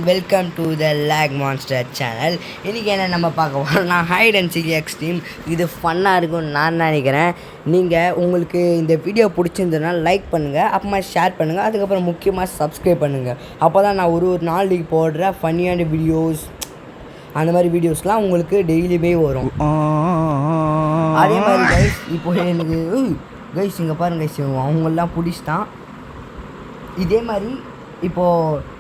Welcome to the Lake Monster channel. இன்றைக்கி என்ன நம்ம பார்க்க போகிறோம்னா ஹைட் அண்ட் சீக் எக்ஸ்ட்ரீம். இது ஃபன்னாக இருக்கும்னு நான் நினைக்கிறேன். நீங்கள் உங்களுக்கு இந்த வீடியோ பிடிச்சிருந்ததுனால லைக் பண்ணுங்கள், அப்புறமா ஷேர் பண்ணுங்கள், அதுக்கப்புறம் முக்கியமாக சப்ஸ்கிரைப் பண்ணுங்கள். அப்போ தான் நான் ஒரு நாளைக்கு போடுற ஃபன்னியான வீடியோஸ் அந்த மாதிரி வீடியோஸ்லாம் உங்களுக்கு டெய்லியுமே வரும். அதே மாதிரி கைஸ் இப்போ எனக்கு கைஸ் இங்கே பாருங்க கைஸ், அவங்களெலாம் பிடிச்சிட்டான். இதே மாதிரி இப்போது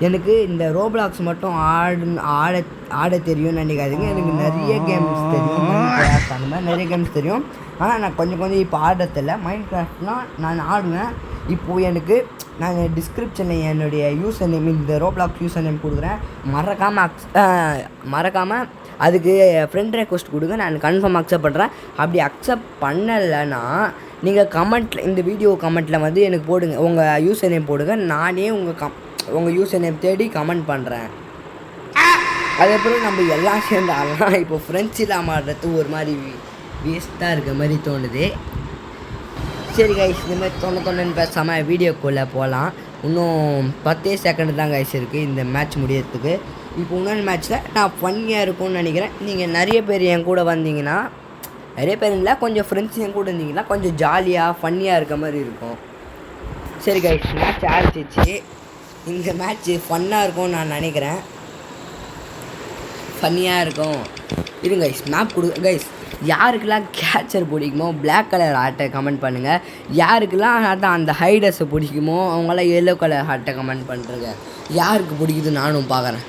எனக்கு இந்த ரோப்ளாக்ஸ் மட்டும் ஆட தெரியும்னு நினைக்காதீங்க. எனக்கு நிறைய கேம்ஸ் தெரியும், மைண்ட் கிராஃப்ட் அந்த மாதிரி நிறைய கேம்ஸ் தெரியும். ஆனால் நான் கொஞ்சம் இப்போ ஆடுறதில்ல. மைண்ட் கிராஃப்ட்லாம் நான் ஆடுவேன். இப்போது எனக்கு நான் டிஸ்கிரிப்ஷனில் என்னுடைய யூசர் நேம், இந்த ரோப்ளாக்ஸ் யூசர் நேம் கொடுக்குறேன். மறக்காமல் அதுக்கு ஃப்ரெண்ட் ரெக்வஸ்ட் கொடுங்க, நான் கன்ஃபார்ம் அக்செப்ட் பண்ணுறேன். அப்படி அக்செப்ட் பண்ணலைன்னா நீங்கள் கமெண்ட்டில், இந்த வீடியோ கமெண்ட்டில் வந்து எனக்கு போடுங்க, உங்கள் யூசர் நேம் போடுங்க. நானே உங்கள் யூசர் நேம் தேடி கமெண்ட் பண்ணுறேன். அதேபோல் நம்ம எல்லாம் சேர்ந்து ஆடலாம். இப்போ ஃப்ரெண்ட்ஸ் இல்லாமல் ஆடுறது ஒரு மாதிரி வேஸ்ட்டாக இருக்க மாதிரி தோணுது. சரி கைஸ், இந்த மாதிரி தொண்ணு பேசாமல் வீடியோக்குள்ளே போகலாம். இன்னும் 10 செகண்ட் தான் கைஸ் இருக்குது இந்த மேட்ச் முடியறதுக்கு. இப்போ இன்னொரு மேட்ச்சில் நான் ஃபன்னியாக இருக்கும்னு நினைக்கிறேன். நீங்கள் நிறைய பேர் என் கூட வந்தீங்கன்னா, நிறைய பேர் இல்லை, கொஞ்சம் ஃப்ரெண்ட்ஸ் என் கூட இருந்தீங்கன்னா கொஞ்சம் ஜாலியாக ஃபன்னியாக இருக்க மாதிரி இருக்கும். சரி கைஸ், மேட்ச் ஆரம்பிச்சிச்சு. இந்த மேட்ச்சு ஃபன்னாக இருக்கும்னு நான் நினைக்கிறேன். ஃபன்னியாக இருக்கும். இருங்க கைஸ், மேப் கைஸ், யாருக்கெல்லாம் கேட்சர் பிடிக்குமோ பிளாக் கலர் ஹார்ட்டை கமெண்ட் பண்ணுங்கள். யாருக்கெல்லாம் அதான் அந்த ஹைடர்ஸை பிடிக்குமோ அவங்களாம் எல்லோ கலர் ஹார்ட்டை கமெண்ட் பண்ணுறங்க. யாருக்கு பிடிக்குது நானும் பார்க்குறேன்.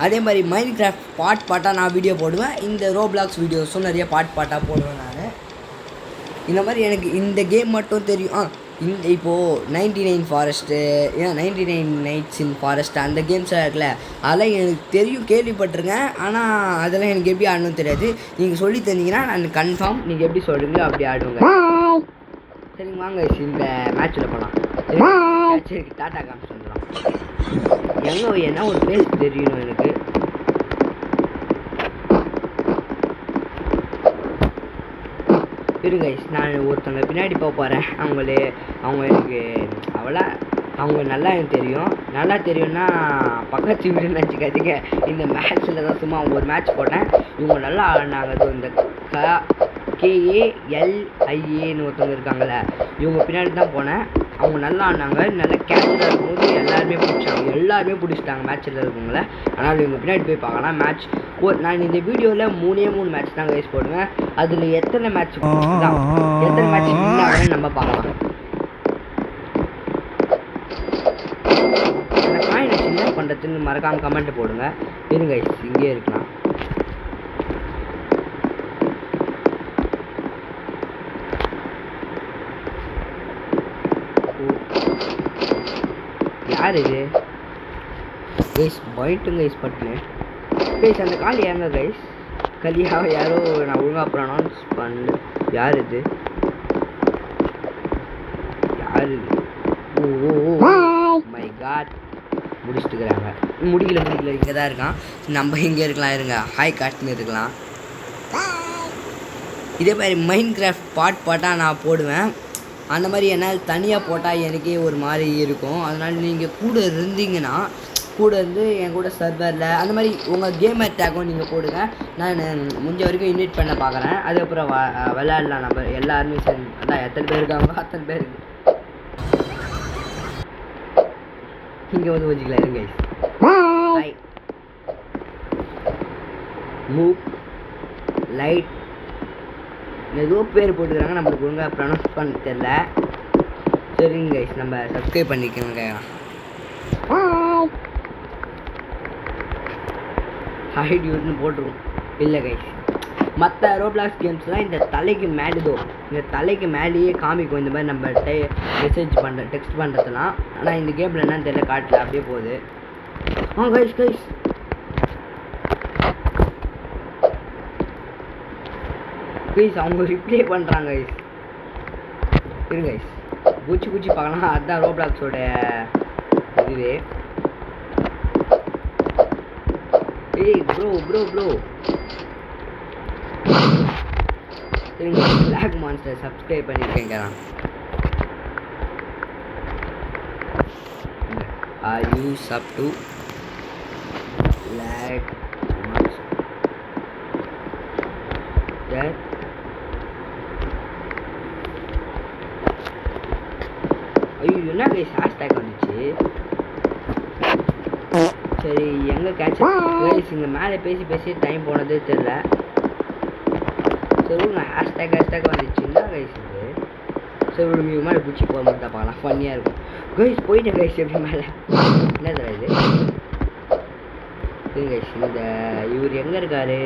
அதே மாதிரி மைண்ட் கிராஃப்ட் பாட்டாக நான் வீடியோ போடுவேன். இந்த ரோப்ளாக்ஸ் வீடியோஸும் நிறைய பாட்டாக போடுவேன் நான். இந்த மாதிரி எனக்கு இந்த கேம் மட்டும் தெரியும். இந்த இப்போது 99 ஃபாரஸ்ட்டு, 99 நைட்ஸ் இன் ஃபாரஸ்ட் அந்த கேம்ஸ்லாம் இருக்குல்ல, அதெல்லாம் எனக்கு தெரியும், கேள்விப்பட்டிருக்கேன். ஆனால் அதெல்லாம் எனக்கு எப்படி ஆடணும்னு தெரியாது. நீங்கள் சொல்லி தந்தீங்கன்னா நான் கன்ஃபார்ம் நீங்கள் எப்படி சொல்கிறீங்களோ அப்படி ஆடுவேங்க. சரிங்க, வாங்க இந்த மேட்ச்சில் போகலாம். சரி, டாட்டா காமிச்சு வந்துடலாம். என்ன ஒரு பிளேஸ் தெரியணும் எனக்கு. இருங்க நான் ஒருத்தவங்க பின்னாடி போக போகிறேன். அவங்க எனக்கு அவங்க நல்லா எனக்கு தெரியும்னா பக்கத்து வீடுன்னு நினச்சிக்காதீங்க. இந்த மேட்ச்சில் தான் சும்மா ஒரு மேட்ச் போட்டேன். இவங்க நல்லா ஆடினாங்க. இந்த KALIAன்னு ஒருத்தவங்க இருக்காங்கள்ல, இவங்க பின்னாடி தான் போனேன். அவங்க நல்லா ஆடினாங்க. நல்லா கேட்சில் இருக்கும்போது எல்லாருமே பிடிச்சிட்டாங்க மேட்ச்சில் இருக்கவங்கள. அதனால் இவங்க பின்னாடி போய் பார்க்கலாம். மேட்ச் நான் இந்த வீடியோவில் 3 மேட்ச் தான் கைஸ் போடுவேன். அதில் எத்தனை மேட்ச் இல்லாமல் நம்ம பார்க்கலாம். அந்த காயினை சின்ன பண்ணுறதுன்னு மறக்காமல் கமெண்ட் போடுங்க. இருங்க இங்கே இருக்கலாம். யார் இது கைஸ்? பாயிண்ட்டுங்க கைஸ் பட்டுன்னு கைஸ். அந்த காலி ஏங்க கைஸ்? கலியாக யாரோ நான் ஒழுங்காக ப்ரொனவுன்ஸ் பண்ணு. யார் இது? ஓ மை காட், முடிச்சுட்டுக்கிறாங்க. முடிக்கல இங்கே தான் இருக்கான். நம்ம இங்கே இருக்கலாம். இருங்க, ஹாய் காட்டுன்னு இருக்கலாம். இதே மாதிரி மைண்ட் கிராஃப்ட் பாட்டாக நான் போடுவேன். அந்த மாதிரி என்னால் தனியாக போட்டால் எனக்கே ஒரு மாதிரி இருக்கும். அதனால் நீங்கள் கூட இருந்தீங்கன்னா, கூட இருந்து என் கூட சர்வரில் அந்த மாதிரி உங்கள் கேமர் டேக்கும் நீங்கள் போடுங்க. நான் முடிஞ்ச வரைக்கும் இன்வைட் பண்ண பார்க்குறேன். அதுக்கப்புறம் விளையாடலாம் நம்ம எல்லாருமே சரி. அதான் எத்தனை பேர் இருக்காங்க அத்தனை பேர் இங்கே வந்து வச்சுக்கலாம். இருங்க ஹாய் மூவ் லைட் ஏதோ பேர் போட்டுக்கிறாங்க, நம்மளுக்கு ஒழுங்காக ப்ரொனவுன்ஸ் பண்ண தெரில. சரிங்க கைஸ், நம்ம சப்ஸ்கிரைப் பண்ணிக்கோங்க. ஹைட் யூட்னு போட்டுருவோம். இல்லை கைஸ், மற்ற ரோப்ளாக்ஸ் கேம்ஸ்லாம் இந்த தலைக்கு மேலேயே காமிக்கும் இந்த மாதிரி நம்ம டெக்ஸ்ட் பண்ணுறதுலாம். ஆனால் இந்த கேமில் என்னன்னு தெரியல, காட்டல, அப்படியே போகுது. கைஸ் ப்ளீஸ், அவங்க ரிப்ளே பண்ணுறாங்க கைஸ். இருங்க கைஸ், குச்சி பார்க்கலாம். அதுதான் ரோப்ளாக்ஸோட இதுவே. ஏய் ப்ரோ சரிங்க, லேக் மான்ஸ்டர் சப்ஸ்கிரைப் பண்ணியிருக்கேங்க. Are you sub to like much that ஐயோ என்ன கைஸ் ஹேஷ்டேக் வந்துச்சு. சரி எங்கே கேட்ச் கைஸ் இங்கே மேலே பேசி பேசி டைம் போனதே தெரில. சரி நான் ஹேஷ்டேக் வந்துச்சுன்னா கைஸ் இது சரி ஒரு மேலே பிடிச்சி போக மட்டும் தான் பார்க்கலாம் ஃபன்னியாக இருக்கும். கைஸ் போயிட்டேன் கைஸ் எப்படி மேலே என்ன தர இது கைஸ் இந்த இவர் எங்கே இருக்காரு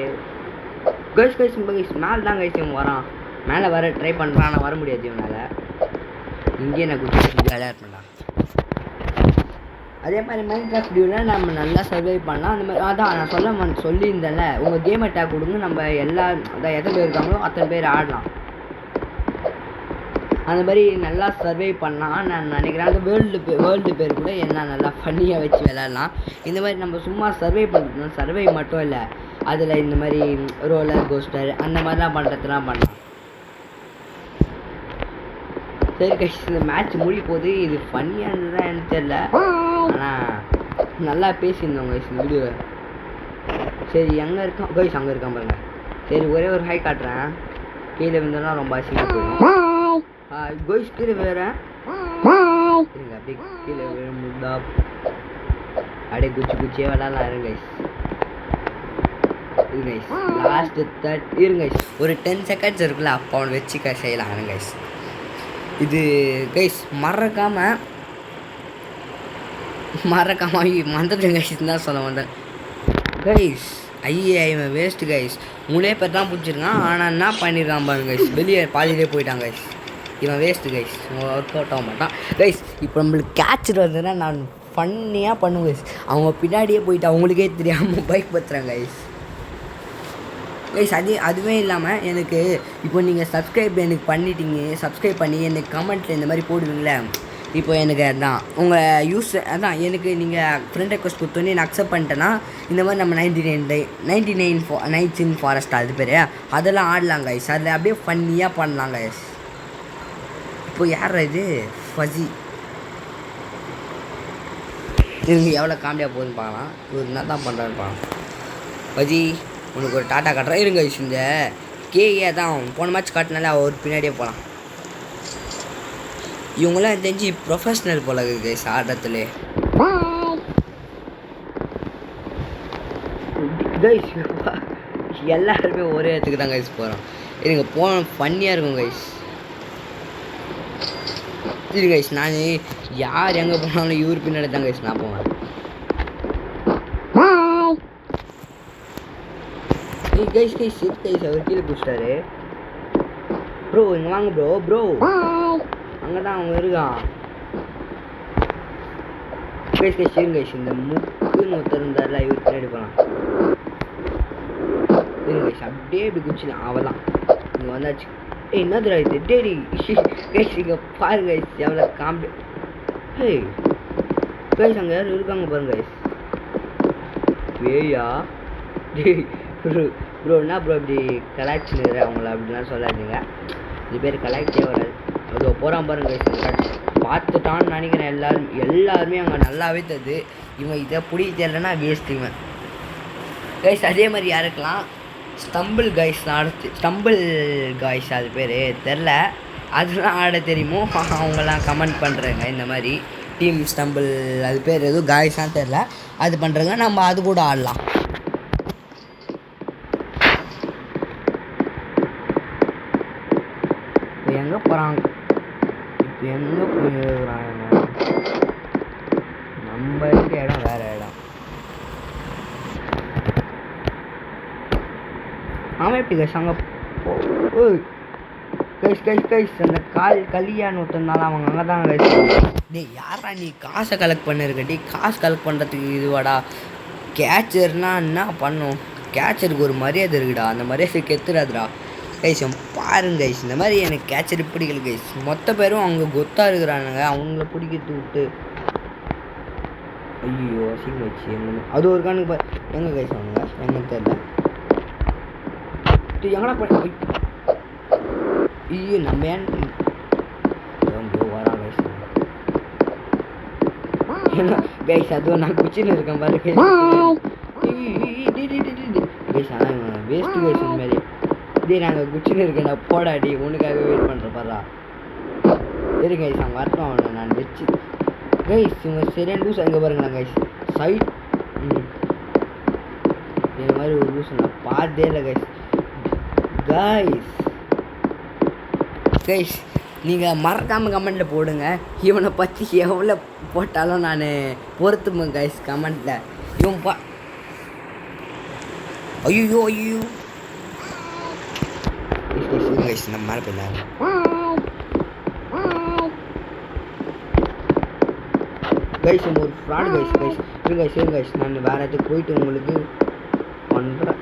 கைஸ் மேலே தான் கைஸ் இவன் வரான். மேலே வர ட்ரை பண்ணுறான் ஆனால் வர முடியாது இவனால். இங்கேயே நான் குட்டி ஜாலியாக இருப்பேன்டா. அதே மாதிரி மைன்கிராஃப்ட் வீடியோவில் நம்ம நல்லா சர்வை பண்ணலாம். அந்த மாதிரி அதான் நான் சொல்லியிருந்தேன்ல உங்கள் கேம் அட்டாக் கொடுங்க நம்ம எல்லா அதான் எத்தனை பேர் இருக்காங்களோ அத்தனை பேர் ஆடலாம். அந்த மாதிரி நல்லா சர்வை பண்ணால் நான் நினைக்கிறேன் அந்த வேர்ல்டு பேர் கூட என்ன நல்லா ஃபன்னியாக வச்சு விளையாடலாம். இந்த மாதிரி நம்ம சும்மா சர்வை பண்ணுறோம். சர்வை மட்டும் இல்லை அதில் இந்த மாதிரி ரோலர் கோஸ்டர் அந்த மாதிரிலாம் பண்ணுறதுலாம் பண்ணலாம். சரி கைஸ் இந்த மேட்ச் முடிய போது இது ஃபன்னியாக இருந்ததுதான் எனக்கு தெரியல ஆனால் நல்லா பேசியிருந்தோம் கைஸ் இந்த வீடியோவை. சரி எங்கே இருக்கான் கைஸ் அங்கே இருக்கான் பாருங்க. சரி ஒரே ஒரு ஹை காட்டுறேன். கீழே விழுந்தோன்னா ரொம்ப அசிங்கமாக போயிடும். கைஸ் கீழே வேறேன் இருங்க அப்படியே கீழே விழுந்தா அப்படியே குச்சியே விளாட்லாம். இருங்க கைஸ் லாஸ்ட்டு இருங்க கைஸ் ஒரு 10 செகண்ட்ஸ் இருக்குல்ல அப்போ அவனை வச்சு செய்யலாம். இருங்க கைஸ் இது கைஸ் மறக்காமல் மறந்துட்டேன் கைஸ் தான் சொல்ல மாட்டேன் கைஸ். இவன் வேஸ்ட்டு கைஸ் 3 பேர் தான் பிடிச்சிருக்கான் ஆனால் என்ன பண்ணியிருக்கான் பாருங்க கைஸ் வெளியே பாதியிலே போயிட்டான் கைஸ். இவன் வேஸ்ட்டு கைஸ் ஒர்க் அவுட் ஆக மாட்டான் கைஸ். இப்போ நம்மளுக்கு கேட்சர் வந்ததுன்னா நான் ஃபன்னியாக பண்ணுவேன் கைஸ். அவங்க பின்னாடியே போயிட்டு அவங்களுக்கே தெரியாமல் பைக் பற்றுறாங்க கைஸ். கைஸ் அதுவே இல்லாமல் எனக்கு இப்போ நீங்கள் சப்ஸ்கிரைப் எனக்கு பண்ணிட்டீங்க. சப்ஸ்கிரைப் பண்ணி எனக்கு கமெண்ட்டில் இந்த மாதிரி போடுவீங்களே இப்போ எனக்கு அதான் உங்கள் அதான் எனக்கு நீங்கள் ஃப்ரெண்ட் ரெக்வஸ்ட் கொடுத்தோன்னே நான் அக்செப்ட் பண்ணிட்டேன்னா இந்த மாதிரி நம்ம 99 நைட்ஸ் இன் ஃபாரஸ்ட் அது பேர் அதெல்லாம் ஆடலாம் கைஸ். அதில் அப்படியே ஃபன்னியாக பண்ணலாம் கைஸ். இப்போ யார் இது ஃபஸி இது எவ்வளோ காமெடியாக போகுதுன்னு பார்க்கலாம். இவர் என்ன தான் பண்ணுறான்னு பார்க்கலாம். ஃபஸி உனக்கு ஒரு டாட்டா காட்டுறேன். இருங்க இந்த கேஏ தான் போன மேட்ச் காட்டினால அவர் பின்னாடியே போகலாம். இவங்களாம் தெரிஞ்சு ப்ரொஃபஷ்னல் போல இருக்குது கைஸ் ஆடுறதுலே கைஸ். எல்லாருமே ஒரே இடத்துக்கு தான் கைஸ் போகிறோம். இருங்க போன ஃபன்னியாக இருக்கும் கைஸ். இது கைஸ் நான் யார் எங்கே போனாலும் இவர் பின்னாடி தான் கைஸ் நான் போவேன். கைஸ் அவர் கீழே பிடிச்சிட்டாரு. ப்ரோ இங்கே வாங்க ப்ரோ அங்கே தான் அவங்க இருக்கான். கைஸ் இருங்க கைஸ் இந்த முக்குன்னு ஒருத்தர் இருந்தார்ல இவர் பின்னாடி போகலாம். இருங்க கைஸ் அப்படியே இப்படி குடிச்சுலாம் அவெல்லாம் இங்கே வந்தாச்சு. என்னதுடா இது டேடி கைஸ் இங்கே பாருங்க கைஸ் எவ்வளோ காமெடி. கைஸ் அங்கே யாரும் இருக்காங்க பாருங்க கைஸ். வேயா ப்ரோ என்ன ப்ரோ இப்படி கலாய்ச்சினுற அவங்கள அப்படிலாம் சொல்லாதீங்க. இது பேர் கலாய்ச்சே வராது. அது போகிறான் பாருங்க கைஸ் பார்த்துட்டான்னு நினைக்கிறேன். எல்லாருமே அங்கே நல்லாவே தருது. இவன் இதை பிடிக்க தெரியலன்னா வேஸ்ட் இவன் கைஸ். அதே மாதிரி யாருக்கலாம் ஸ்டம்பிள் காய்ஸ் அது பேர் தெரில அதெல்லாம் ஆட தெரியுமோ அவங்களாம் கமெண்ட் பண்ணுறேங்க. இந்த மாதிரி டீம் ஸ்டம்பிள் அது பேர் எதுவும் காய்ஸான்னு தெரில அது பண்ணுறேங்க. நம்ம அது கூட ஆடலாம். எங்கே போகிறாங்க இப்போ எங்கே போயிருக்கிறாங்க. நம்ம இருக்க இடம் வேறு இடம். ஆமாம் எப்படி கைஸ் அங்கே கைஸ் அந்த கல்யாணம் ஒருத்தனால அவங்க அங்கே தான் கைஸ். டேய் யாரா நீ காசை கலெக்ட் பண்ணிருக்கட்டி காசு கலெக்ட் பண்ணுறதுக்கு இதுவாடா. கேச்சர்னா என்ன பண்ணும். கேச்சருக்கு ஒரு மரியாதை இருக்குடா. அந்த மரியாதை கெத்துறாதுடா கைஸ். பாருங்க கைஸ் இந்த மாதிரி எனக்கு கேச்சர் பிடிக்கல கைஸ். மொத்த பேரும் அவங்க கொத்தாக இருக்கிறானுங்க. அவங்கள பிடிக்கிறது விட்டு ஐயோ அசிங்க வச்சு எங்கே அது ஒரு கணக்கு எங்கே கைஸ் அவங்க எங்கன்னு தெரியல. எங்கடா பண்ண ஐயோ நம்ம ஏன் வரா கைஸ். ஏன்னா கைஸ் அதுவும் நான் குச்சின்னு இருக்கேன் பாரு கைஸ் ஆனால் வேஸ்ட்டு கைஸ் உண்மையிலே இதே நாங்கள் குச்சின்னு இருக்கேன் நான் போடாடி உனக்காக வெயிட் பண்ணுற பாரா சரி கைஸ் அவங்க வரட்டும் அவனை நான் வச்சு கைஸ் இவங்க சரியான லூஸ் அங்கே பாருங்களா கைஸ் சைட் இந்த மாதிரி ஒரு லூஸ் நான் பார்த்தே இல்லை கைஸ் கைஸ் நீங்கள் மறக்காமல் கமெண்ட்டில் போடுங்க இவனை பற்றி எவ்வளோ போட்டாலும் நான் பொறுத்துப்பேன் கைஸ் கமெண்ட்டில் இவன் ஐயோ கைஸ் நம்ம மேலே போயிடலாம் கைஸ் ஒரு ஃப்ராட் கைஸ் கைஸ் நான் வேறு இடத்துக்கு போயிட்டு உங்களுக்கு பண்ணுறேன்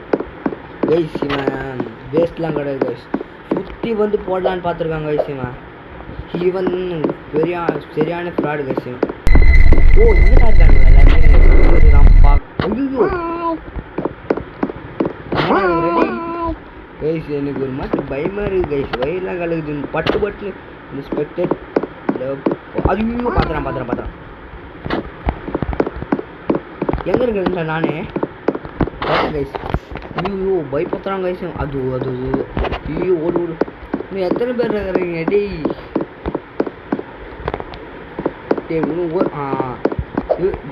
கைஸ் இவன் வேஸ்ட்லாம் கிடையாது கைஸ் சுற்றி வந்து போடலான்னு பார்த்துருக்காங்க கைஸ் இவன் சரியான ஃப்ராடு கைஸ் இவன் ஓ இங்கே இருக்காங்க கைஸ் எனக்கு ஒரு மாதிரி பயமாக இருக்குது கைஸ் வயிறுலாம் கலகுது பட்டு இன்ஸ்பெக்டர் ஐயோ பார்த்துறான் எங்கே இருக்குங்க நானே கைஸ் ஐயோ பயப்படுத்துறான் கைஸ் அது ஐயோ ஓடு இன்னும் எத்தனை பேர் இருக்கிறீங்க டேய் இன்னும்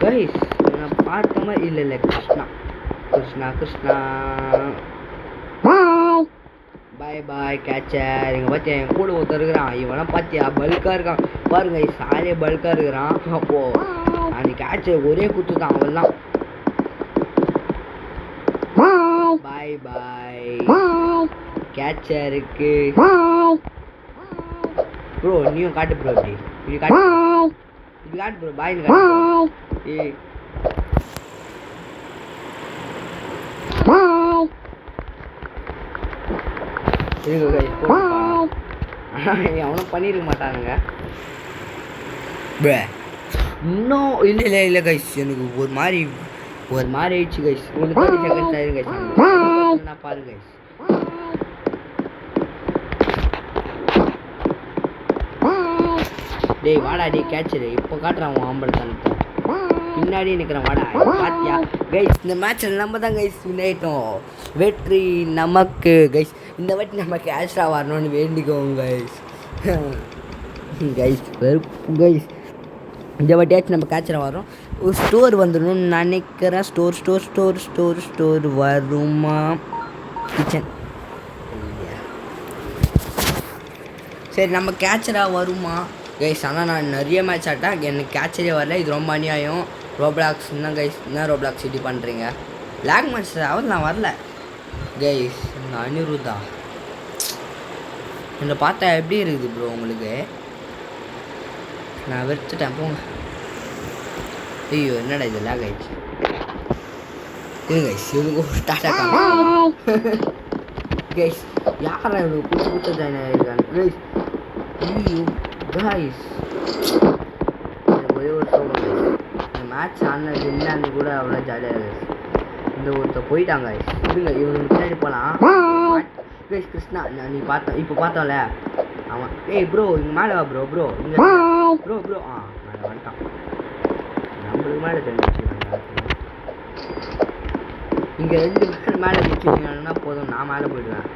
கைஸ் நான் பார்த்த மாதிரி இல்லை கிருஷ்ணா பாய் கேச்சர் இங்கே பார்த்தியா என் கூட ஒருத்தர் இருக்கிறான் இவெல்லாம் பார்த்தியா பல்காக இருக்கான் பாருங்க சாலே பல்காக இருக்கிறான் அப்போது அந்த கேச்சர் ஒரே குத்து தான் அவெல்லாம் பாய் கேச்சருக்கு ப்ரோ நீயும் காட்டு ப்ரோ இப்படி காட்டு ப்ரோ பாய்னு காட்டு ஏய் அவனும் பண்ணிருக்க மாட்டானுங்க இன்னும் இல்லை கைஸ் எனக்கு ஒரு மாதிரி ஆயிடுச்சு கைஸ் ஒரு 30 செகண்ட்ஸ் ஆயிரும் கைஸ் நான் பாரு கைஸ் டேய் வாடா டே கேட்சரு இப்போ காட்டுறான் உன் ஆம்பளை தனத்தை பின்னாடி நிற்கிறான் வாடா பாத்தியா கைஸ் இந்த மேட்ச்சில் நம்ம தான் கைஸ் வின் ஆகிட்டோம் வெற்றி நமக்கு கைஸ் இந்த வாட்டி நம்ம கேஷாக வரணும்னு வேண்டிக்கோங்க கைஸ் கைஸ் இந்த வாட்டியாச்சும் நம்ம கேட்சராக வரோம் ஒரு ஸ்டோர் வந்துடணும்னு நினைக்கிறேன் ஸ்டோர் வருமா கிச்சன் சரி நம்ம கேட்சராக வருமா கைஸ் ஆனால் நான் நிறைய மேட்ச் ஆட்டேன் எனக்கு கேட்சரே வரல இது ரொம்ப அநியாயம் ரோப்ளாக்ஸ் என்ன கைஸ் என்ன ரோப்ளாக்ஸ் இப்படி பண்ணுறீங்க லேக் மேட்ச் நான் வரல கைஸ் இந்த அனிருத்தா என்னை பார்த்தா எப்படி இருக்குது ப்ரோ உங்களுக்கு நான் வெறுத்துட்டேன் போங்க ஐயோ என்னடா இது லேக் ஆயிடுச்சு இது கைஸ் இவனுக்கு டாட்டா கைஸ் யாரா இவனுக்கு புதுசு ஜாயின் ஆகிருக்காங்க கைஸ் ஐயோ கைஸ் ஒரே ஒரு சோகம் கைஸ் இந்த மேட்ச் ஆனது இல்லைன்னு கூட அவ்வளோ ஜாலியாக கைஸ் இந்த ஒருத்தர் போயிட்டாங்க கைஸ் இருங்க இவனுக்கு பின்னாடி போகலாம் கைஸ் கிருஷ்ணா நீ இப்போ பார்த்தோம்ல அவன் ஏய் ப்ரோ இங்கே மேலே வா ப்ரோ இங்கே ப்ரோ மேலே வந்துட்டான் நம்மளுக்கு மேலே தெரிஞ்சுக்கிறாங்க இங்கே 2 பேர் மேலே நிற்கிறாங்கன்னா போதும் நான் மேலே போயிடுவேன்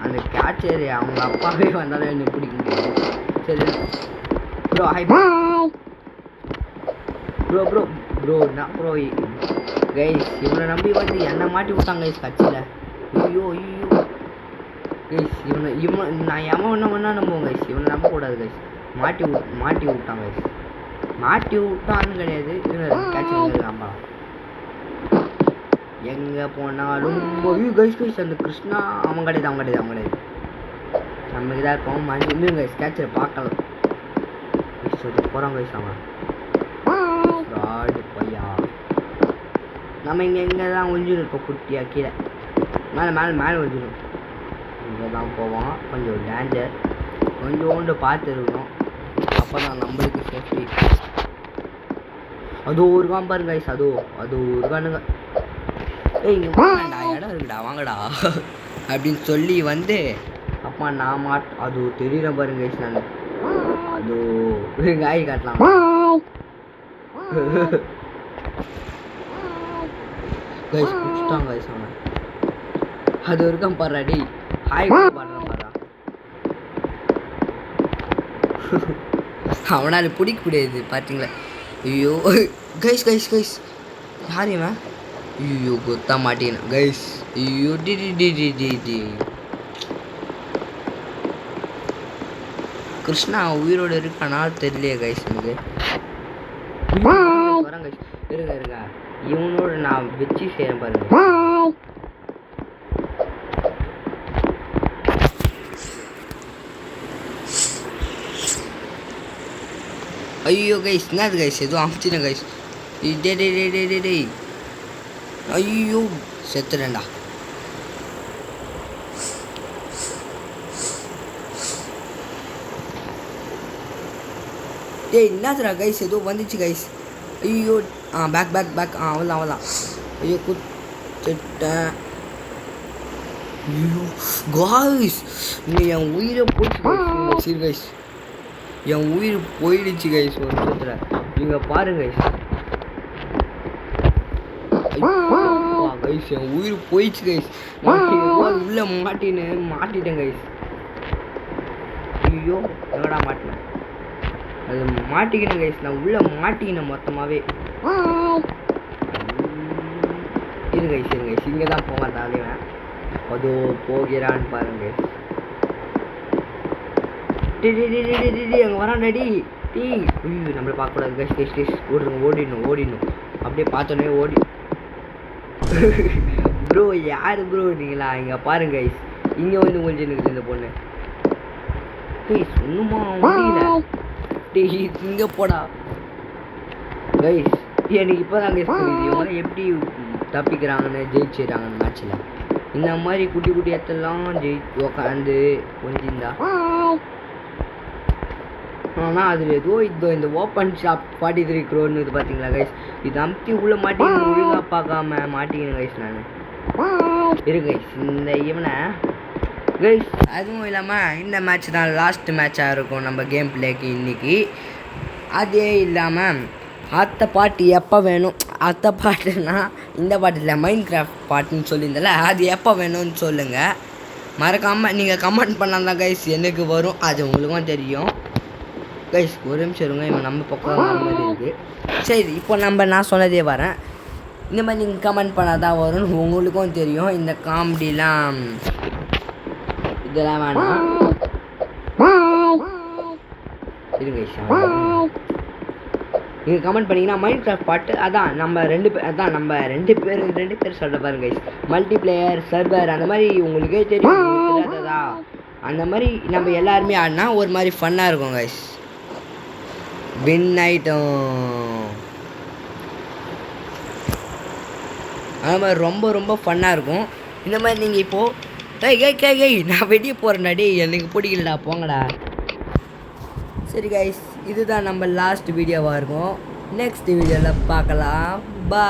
அந்த கேட்சர் அவங்க அப்பாவே வந்தாலும் எனக்கு பிடிக்க முடியாது சரி ப்ரோ ஹாய் ப்ரோ நான் ப்ரோ கைஸ் இவனை நம்பி வந்து என்னை மாட்டி விட்டாங்க கைஸ் கட்சியில் ஐயோ கைஸ் இவன் நான் எவன் வேணா நம்புவோம் கைஸ் இவனை நம்பக்கூடாது கைஸ் மாட்டி விட்டான் கைஸ் மாட்டி விட்டான்னு கிடையாது இவன் கேட்சர் நம்பலாம் எங்கே போனாலும் கைஸ் அந்த கிருஷ்ணா அவன் கிடையாது நமக்கு தான் இருப்போம் மஞ்சள் கைஸ் கேட்சரை பார்க்கலாம் சொல்லிட்டு போகிறான் கைஸ் அவன் ஃப்ராடு பையா நம்ம எங்கே தான் ஒழிஞ்சிடும் இப்போ குட்டியாக கீழே மேலே ஒழிஞ்சிடும் இங்கே தான் போவோம் கொஞ்சம் டேஞ்சர் கொஞ்சோண்டு பார்த்து இருக்கணும் அப்போ தான் நம்மளுக்கு சேஃப்டி அது ஒரு காம் பாருங்க கைஸ் அது ஒரு கானுங்க ஏய் இங்கே வாங்கடா இடம் இருக்குடா வாங்கடா அப்படின்னு சொல்லி வந்து அப்பா நான் அது தெரியுற பாருங்க கைஸ் நான் அது காய் காட்டலாம் கைஸ் குடிச்சிட்டாங்க கைஸ் அவன். அது வரைக்கும் பாடுறா டேய். ஹாய் பாடுறான் பாடுறா. அவனால் பிடிக்க முடியாது பார்த்தீங்களா. ஐயோ கைஸ் கைஸ் கைஸ் யார் இவன்? ஐயோ கொத்தா மாட்டேன் கைஸ். ஐயோ டி டி டி டி டி டி கிருஷ்ணா உயிரோடு இருக்கானா தெரியலையே கைஸ் எனக்கு. வரேன் கைஸ் இருங்க இருங்க. இவனோட நான் வச்சு செய்யறேன் பாருங்க. ஐயோ கைஸ் என்னது கைஸ் எதுவும் அமுச்சிட்டேன் கைஸ். டே டே டே டே டே டே ஐயோ செத்துறேன்டா. டேய் என்னதுடா கைஸ் ஏதோ வந்துச்சு கைஸ். ஐயோ பேக் பேக் பேக் அவள்தான் அவள்தான். ஐயோ குத்திட்டேன். ஐயோ காய்ஸ் நீங்கள் என் உயிரை போச்சு சரி கைஸ். என் உயிர் போயிடுச்சு கைஸ் ஒரு நிமிஷத்தில். நீங்கள் பாருங்க கைஸ். கைஸ் என் உயிர் போயிடுச்சு கைஸ். உள்ளே மாட்டிட்டேன் கைஸ். ஐயோ எங்கடா மாட்டினேன். அது மாட்டிக்கினேன் கைஸ். நான் உள்ளே மாட்டிக்கினேன் மொத்தமாகவே. இரு கைஸ் இரு கைஸ் இங்கே தான் போக தலைவன். அதோ போகிறான்னு பாருங்க. அங்கே வரான்டா டி டீ. ஐயோ நம்மளை பார்க்கக்கூடாது கைஸ். கைஸ் கைஸ் ஓடிடணும் அப்படியே பார்த்தோன்னே ஓடி. ப்ரோ யார் ப்ரோ நீங்களா? இங்கே பாருங்க கைஸ் இங்கே வந்து கொஞ்சம் இருக்குது இந்த பொண்ணு. கைஸ் ஒன்றுமா முடியல. டீ இங்கே போடா கைஸ். எனக்கு இப்போ தான் கைஸ் புரியுது இவங்க எப்படி தப்பிக்கிறாங்கன்னு ஜெயிச்சிடறாங்கன்னு மேட்ச்சில். இந்த மாதிரி குட்டி குட்டி இடத்துலாம் உக்காந்து கொஞ்சிருந்தா. ஆனால் அதில் ஏதோ இந்த ஓப்பன் ஷாப் 43 crore இது பார்த்தீங்களா கைஸ். இது அமுத்தி உள்ளே மாட்டிக்கணும் ஒழுங்காக பார்க்காம மாட்டிக்கணும் கைஸ். நான் இரு கைஸ் இந்த இவனை கைஸ். அதுவும் இல்லாமல் இந்த மேட்ச் தான் லாஸ்ட் மேட்சாக இருக்கும் நம்ம கேம் பிளேக்கு இன்றைக்கி. அதே இல்லாமல் அடுத்த பாட்டு எப்போ வேணும், அடுத்த பாட்டுன்னா இந்த பாட்டு இல்லை மைண்ட் கிராஃப்ட் பாட்டுன்னு சொல்லியிருந்தால அது எப்போ வேணும்னு சொல்லுங்கள். மறக்காமல் நீங்கள் கமெண்ட் பண்ணால் தான் கைஸ் எனக்கு வரும். அது உங்களுக்கும் தெரியும் கைஸ். ஒரு நிமிஷம் இருங்க. இவன் நம்ம பக்கம் வர மாதிரி இருக்குது. சரி இப்போ நான் சொன்னதே வரேன். இந்த மாதிரி நீங்கள் கமெண்ட் பண்ணால் தான் வரும்னு உங்களுக்கும் தெரியும். இந்த காமெடிலாம் இதெல்லாம் வேணாம். இருங்க நீங்கள் கமெண்ட் பண்ணிங்கன்னா மைண்ட் கிராஃப்ட் பாட்டு அதான் நம்ம ரெண்டு பேர் சொல்ல பாருங்க கைஸ். மல்டிப்ளேயர் சர்வர் அந்த மாதிரி உங்களுக்கே தெரியும் தெரியாததா. அந்த மாதிரி நம்ம எல்லாருமே ஆடினா ஒரு மாதிரி ஃபன்னாக இருக்கும் கைஸ். வின் ஆகிட்டோம். அந்த மாதிரி ரொம்ப ஃபன்னாக இருக்கும். இந்த மாதிரி நீங்கள் இப்போது கை நான் வெளியே போகிறேன்டா டே எனக்கு பிடிக்கலடா போங்கடா. சரி கைஸ் இதுதான் நம்ம லாஸ்ட் வீடியோவாக இருக்கும். நெக்ஸ்ட் வீடியோவில் பார்க்கலாம். பா.